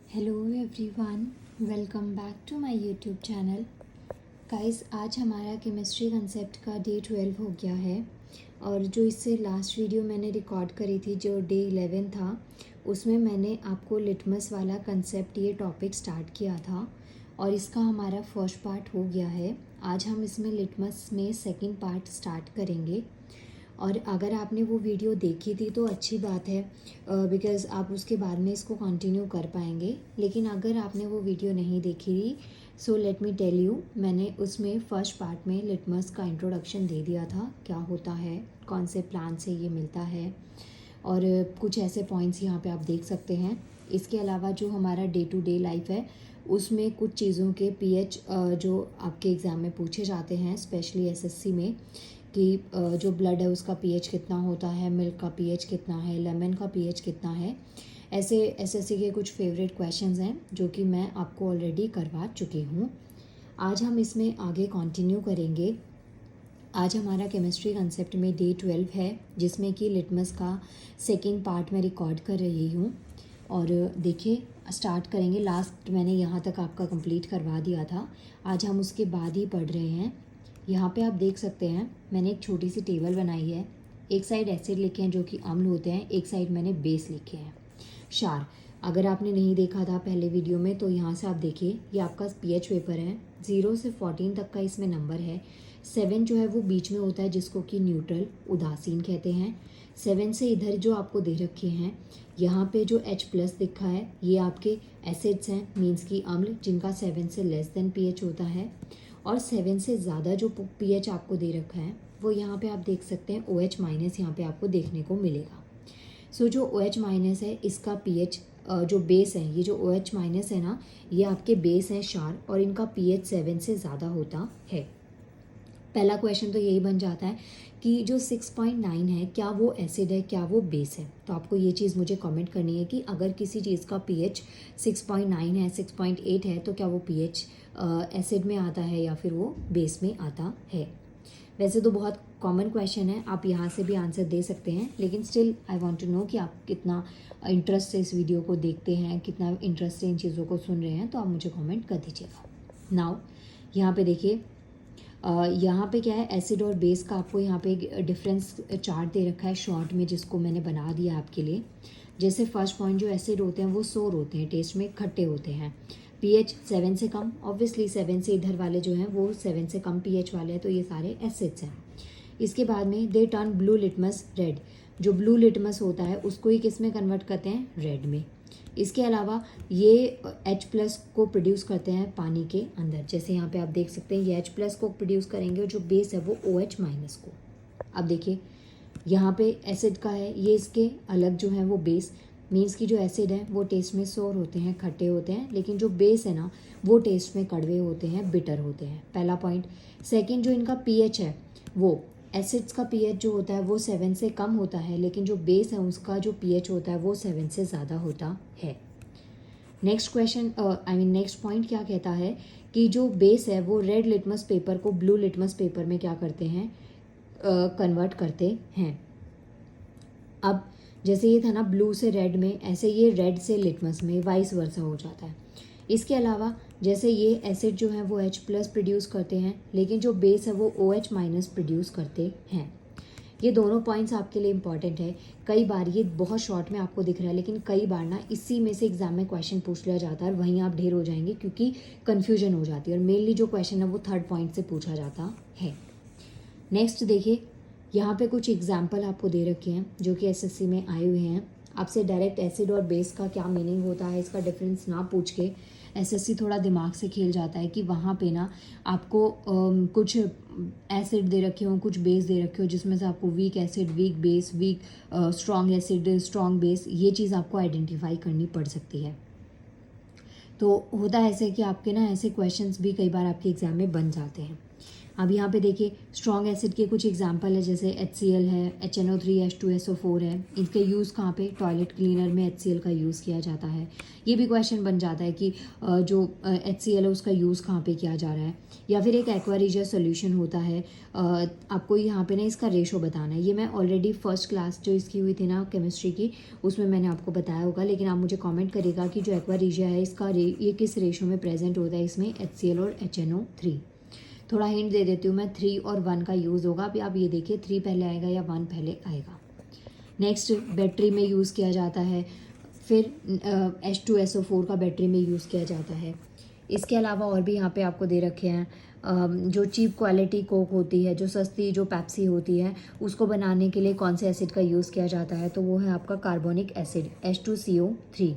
Hello everyone, welcome back to my YouTube channel. Guys, आज हमारा chemistry concept का day 12 हो गया है और जो इससे लास्ट वीडियो मैंने रिकॉर्ड करी थी जो डे 11 था, उसमें मैंने आपको लिटमस वाला कंसेप्ट ये टॉपिक स्टार्ट किया था और इसका हमारा फर्स्ट पार्ट हो गया है। आज हम इसमें लिटमस में सेकंड पार्ट स्टार्ट करेंगे और अगर आपने वो वीडियो देखी थी तो अच्छी बात है, बिकॉज़ आप उसके बाद में इसको कंटिन्यू कर पाएंगे। लेकिन अगर आपने वो वीडियो नहीं देखी थी, so let me tell you, मैंने उसमें फ़र्स्ट पार्ट में लिटमस का इंट्रोडक्शन दे दिया था, क्या होता है, कौन से प्लांट से ये मिलता है और कुछ ऐसे पॉइंट्स यहाँ पे आप देख सकते हैं। इसके अलावा जो हमारा डे टू डे लाइफ है उसमें कुछ चीज़ों के पीएच जो आपके एग्ज़ाम में पूछे जाते हैं, स्पेशली एसएससी में, कि जो ब्लड है उसका पीएच कितना होता है, मिल्क का पीएच कितना है, लेमन का पीएच कितना है। ऐसे एसएससी के कुछ फेवरेट क्वेश्चंस हैं जो कि मैं आपको ऑलरेडी करवा चुकी हूँ। आज हम इसमें आगे कंटिन्यू करेंगे। आज हमारा केमिस्ट्री कंसेप्ट में डे 12 है जिसमें कि लिटमस का सेकेंड पार्ट में रिकॉर्ड कर रही हूँ। और देखिए, स्टार्ट करेंगे। लास्ट मैंने यहाँ तक आपका कंप्लीट करवा दिया था, आज हम उसके बाद ही पढ़ रहे हैं। यहाँ पे आप देख सकते हैं मैंने एक छोटी सी टेबल बनाई है। एक साइड एसिड लिखे हैं जो कि अम्ल होते हैं, एक साइड मैंने बेस लिखे हैं क्षार। अगर आपने नहीं देखा था पहले वीडियो में तो यहाँ से आप देखिए, ये आपका पीएच पेपर है। 0 से 14 तक का इसमें नंबर है। 7 जो है वो बीच में होता है जिसको कि न्यूट्रल, उदासीन कहते हैं। 7 से इधर जो आपको दे रखे हैं, यहाँ पे जो H+ लिखा है ये आपके एसिड्स हैं, मीन्स की अम्ल, जिनका 7 से लेस देन पीएच होता है। और 7 से ज़्यादा जो पीएच आपको दे रखा है वो यहाँ पे आप देख सकते हैं OH- यहाँ पे आपको देखने को मिलेगा। सो जो OH- है इसका पीएच जो बेस है, ये जो OH- है ना, ये आपके बेस हैं क्षार और इनका पीएच 7 से ज़्यादा होता है। पहला क्वेश्चन तो यही बन जाता है कि जो 6.9 है क्या वो एसिड है, क्या वो बेस है। तो आपको ये चीज़ मुझे कमेंट करनी है कि अगर किसी चीज़ का पीएच 6.9 है, 6.8 है, तो क्या वो पीएच एसिड में आता है या फिर वो बेस में आता है। वैसे तो बहुत कॉमन क्वेश्चन है, आप यहाँ से भी आंसर दे सकते हैं, लेकिन still I want to know कि आप कितना इंटरेस्ट से इस वीडियो को देखते हैं, कितना इंटरेस्ट से इन चीज़ों को सुन रहे हैं, तो आप मुझे कमेंट कर दीजिएगा। नाउ यहाँ पे देखिए, यहाँ पे क्या है, एसिड और बेस का आपको यहाँ पे एक डिफरेंस चार्ट दे रखा है शॉर्ट में, जिसको मैंने बना दिया आपके लिए। जैसे फर्स्ट पॉइंट, जो एसिड होते हैं वो सोर होते हैं, टेस्ट में खट्टे होते हैं। पीएच 7 से कम, ऑब्वियसली 7 से इधर वाले जो हैं वो 7 से कम पीएच वाले हैं, तो ये सारे एसिड्स हैं। इसके बाद में they turn blue litmus red, जो ब्लू लिटमस होता है उसको ही किस में कन्वर्ट करते हैं, रेड में। इसके अलावा ये H+ को प्रोड्यूस करते हैं पानी के अंदर, जैसे यहाँ पे आप देख सकते हैं ये H+ को प्रोड्यूस करेंगे और जो बेस है वो OH- को। अब देखिए यहाँ पे एसिड का है, ये इसके अलग जो है वो बेस, मीन्स की जो एसिड है वो टेस्ट में सोर होते हैं, खट्टे होते हैं, लेकिन जो बेस है ना वो टेस्ट में कड़वे होते हैं, बिटर होते हैं। पहला पॉइंट। सेकंड, जो इनका पीएच है, वो एसिड्स का पीएच जो होता है वो 7 से कम होता है, लेकिन जो बेस है उसका जो पीएच होता है वो 7 से ज़्यादा होता है। नेक्स्ट क्वेश्चन, नेक्स्ट पॉइंट क्या कहता है कि जो बेस है वो रेड लिटमस पेपर को ब्लू लिटमस पेपर में क्या करते हैं, कन्वर्ट करते हैं। अब जैसे ये था ना ब्लू से रेड में, ऐसे ये रेड से लिटमस में, वाइस वर्सा हो जाता है। इसके अलावा जैसे ये एसिड जो है वो H+ प्रोड्यूस करते हैं, लेकिन जो बेस है वो OH- प्रोड्यूस करते हैं। ये दोनों पॉइंट्स आपके लिए इंपॉर्टेंट है। कई बार ये बहुत शॉर्ट में आपको दिख रहा है, लेकिन कई बार ना इसी में से एग्जाम में क्वेश्चन पूछ लिया जाता है और वहीं आप ढेर हो जाएंगे क्योंकि कन्फ्यूजन हो जाती है, और मेनली जो क्वेश्चन है वो थर्ड पॉइंट से पूछा जाता है। नेक्स्ट देखिए, यहाँ पे कुछ एग्जाम्पल आपको दे रखे हैं जो कि एसएससी में आए हुए हैं। आपसे डायरेक्ट एसिड और बेस का क्या मीनिंग होता है, इसका डिफरेंस ना पूछ के एसएससी थोड़ा दिमाग से खेल जाता है कि वहाँ पे ना आपको कुछ एसिड दे रखे हों, कुछ बेस दे रखे हो, जिसमें से आपको weak acid, weak base, weak strong acid, strong base, ये चीज़ आपको आइडेंटिफाई करनी पड़ सकती है। तो होता है ऐसे कि आपके ना ऐसे क्वेश्चंस भी कई बार आपके एग्ज़ाम में बन जाते हैं। अब यहाँ पे देखिए स्ट्रॉन्ग एसिड के कुछ एग्जांपल है, जैसे HCl है, HNO3, H2SO4 है। इनके यूज़ कहाँ पे, टॉयलेट क्लीनर में HCl का यूज़ किया जाता है। ये भी क्वेश्चन बन जाता है कि जो HCl है उसका यूज़ कहाँ पे किया जा रहा है। या फिर एक एक्वा रिजिया सोल्यूशन होता है, आपको यहाँ पे ना इसका रेशो बताना है। ये मैं ऑलरेडी फर्स्ट क्लास जो इसकी हुई थी ना केमिस्ट्री की, उसमें मैंने आपको बताया होगा, लेकिन आप मुझे कमेंट करेगा कि जो एक्वा रिजिया है इसका ये किस रेशो में प्रेजेंट होता है, इसमें HCl और HNO3। थोड़ा हिंट दे देती हूँ मैं, 3 और 1 का यूज़ होगा। अभी आप ये देखिए 3 पहले आएगा या 1 पहले आएगा। नेक्स्ट बैटरी में यूज़ किया जाता है, फिर H2SO4 का बैटरी में यूज़ किया जाता है। इसके अलावा और भी यहाँ पे आपको दे रखे हैं, जो चीप क्वालिटी कोक होती है, जो सस्ती जो पेप्सी होती है, उसको बनाने के लिए कौन से एसिड का यूज़ किया जाता है, तो वो है आपका कार्बोनिक एसिड H2CO3।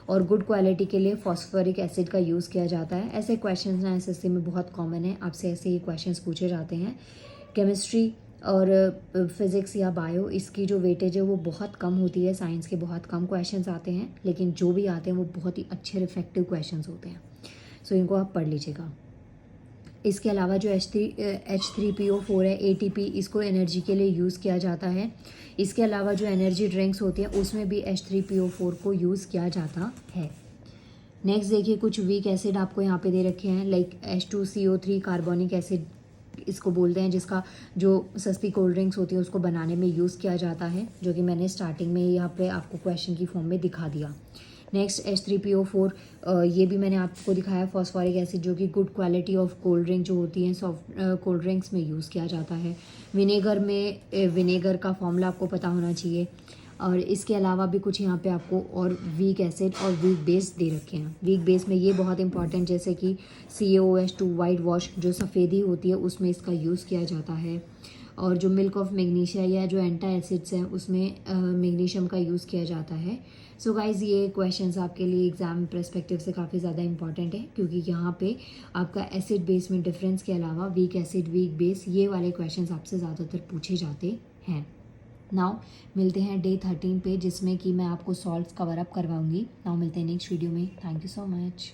और गुड क्वालिटी के लिए फॉस्फोरिक एसिड का यूज़ किया जाता है। ऐसे क्वेश्चंस ना SSC में बहुत कॉमन है, आपसे ऐसे ही क्वेश्चंस पूछे जाते हैं। केमिस्ट्री और फिज़िक्स या बायो, इसकी जो वेटेज है वो बहुत कम होती है। साइंस के बहुत कम क्वेश्चंस आते हैं, लेकिन जो भी आते हैं वो बहुत ही अच्छे रिफ्लेक्टिव क्वेश्चंस होते हैं। सो इनको आप पढ़ लीजिएगा। इसके अलावा जो H3PO4 है, ATP, इसको एनर्जी के लिए यूज़ किया जाता है। इसके अलावा जो एनर्जी ड्रिंक्स होती हैं उसमें भी H3PO4 को यूज़ किया जाता है। नेक्स्ट देखिए कुछ वीक एसिड आपको यहाँ पे दे रखे हैं, लाइक H2CO3 कार्बोनिक एसिड इसको बोलते हैं, जिसका जो सस्ती कोल्ड ड्रिंक्स होती है उसको बनाने में यूज़ किया जाता है, जो कि मैंने स्टार्टिंग में यहाँ पे आपको क्वेश्चन की फॉर्म में दिखा दिया। नेक्स्ट H3PO4, ये भी मैंने आपको दिखाया, फॉस्फोरिक एसिड, जो कि good quality of cold drink जो होती हैं सॉफ्ट कोल्ड ड्रिंक्स में यूज़ किया जाता है। विनेगर का फॉर्मूला आपको पता होना चाहिए। और इसके अलावा भी कुछ यहाँ पे आपको और वीक एसिड और वीक बेस दे रखे हैं। वीक बेस में ये बहुत इंपॉर्टेंट, जैसे कि CaOH2 वाइट वॉश, जो सफ़ेदी होती है उसमें इसका यूज़ किया जाता है। और जो मिल्क ऑफ मैग्नीशिया या जो एंटा एसिड्स हैं उसमें मैग्नीशियम का यूज़ किया जाता है। सो गाइज़, ये क्वेश्चंस आपके लिए एग्जाम पर्सपेक्टिव से काफ़ी ज़्यादा इंपॉर्टेंट है, क्योंकि यहाँ पे आपका एसिड बेस में डिफरेंस के अलावा वीक एसिड, वीक बेस, ये वाले क्वेश्चंस आपसे ज़्यादातर पूछे जाते हैं। नाउ मिलते हैं डे 13 पे, जिसमें कि मैं आपको सॉल्व्स कवर अप करवाऊंगी। नाउ मिलते हैं नेक्स्ट वीडियो में। Thank you so much.